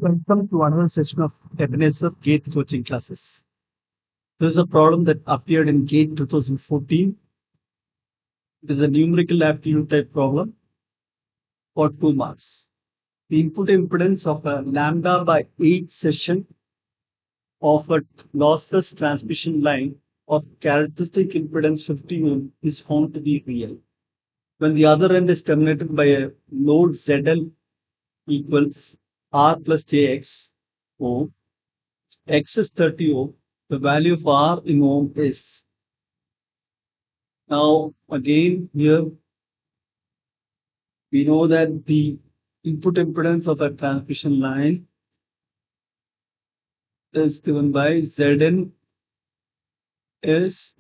Welcome to another session of Ebenezer GATE coaching classes. This is a problem that appeared in GATE 2014. It is a numerical aptitude type problem for 2 marks. The input impedance of a lambda by 8 section of a lossless transmission line of characteristic impedance 50 ohm is found to be real. When the other end is terminated by a load ZL equals R plus JX ohm, X is 30 ohm, the value of R in ohm is. Now, again, here we know that the input impedance of a transmission line is given by Zn is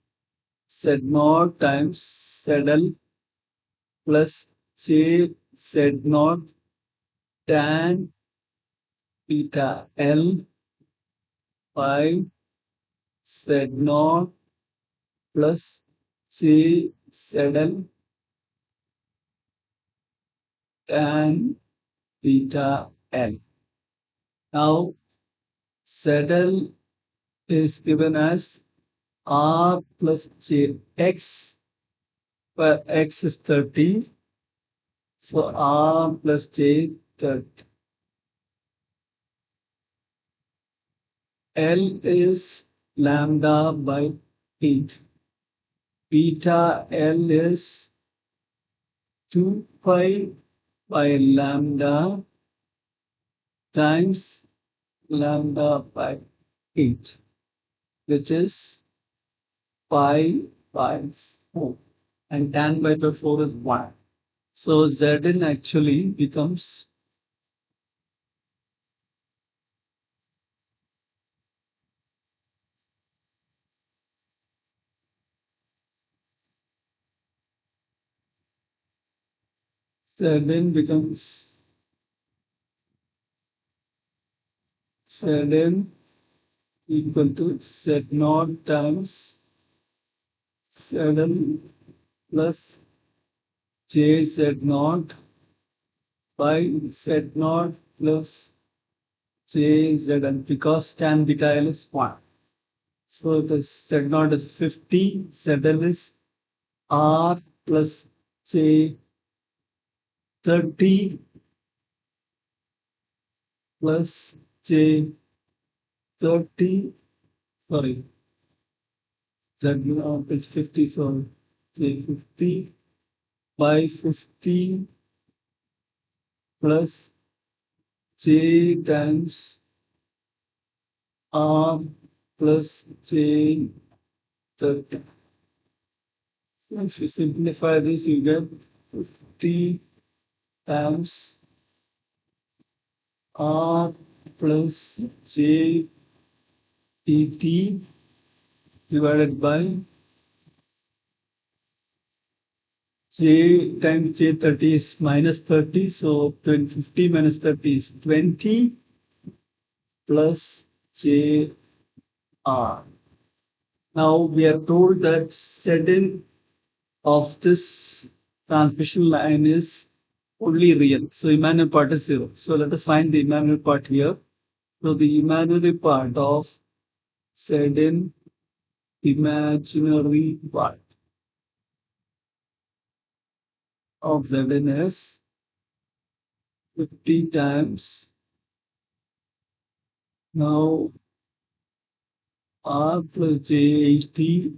Z0 times ZL plus J Z0 tan beta L by Z0 plus J ZL tan beta L. Now, ZL is given as R plus JX, where X is 30. So R plus J 30. L is lambda by 8. Beta L is 2 pi by lambda times lambda by 8, which is pi by 4. And tan by 4 is 1. So Zn actually becomes Zn equal to Z0 times ZL plus JZ0 by Z0 plus JZL, because tan beta L is 1. So the Z0 is 50, ZL is R plus J 30 plus J 30, sorry, Z0 is 50, so J 50 by 50 plus J times R plus J 30. If you simplify this, you get 50 times R plus J 80 divided by J times J 30 is minus 30. So 50 minus 30 is 20 plus J R. Now we are told that Zn of this transmission line is only real. So imaginary part is 0. So let us find the imaginary part here. So the imaginary part of Zn, imaginary part of Zn is 50 times now R plus J 80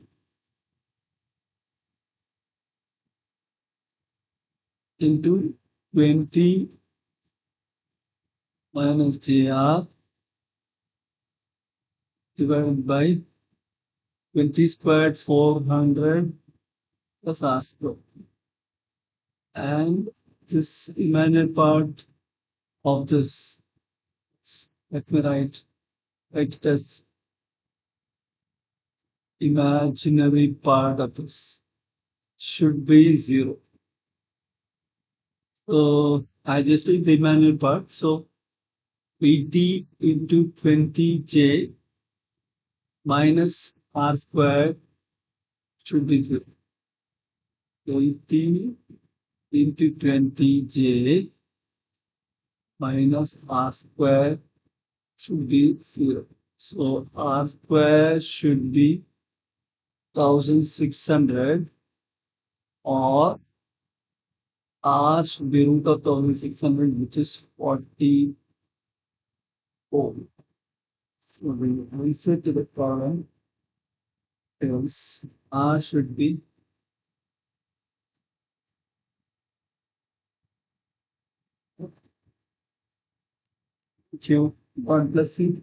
into 20 minus JR divided by 20 squared 400 plus R squared. And this imaginary part of this, let me write it as imaginary part of this should be 0. So I just take the imaginary part. So 80 into 20J minus R squared should be 0. 80 into 20J minus R squared should be 0. So R square should be 1600 or R should be root of 1600, which is 44. So the answer to the problem is R should be Q. God bless you.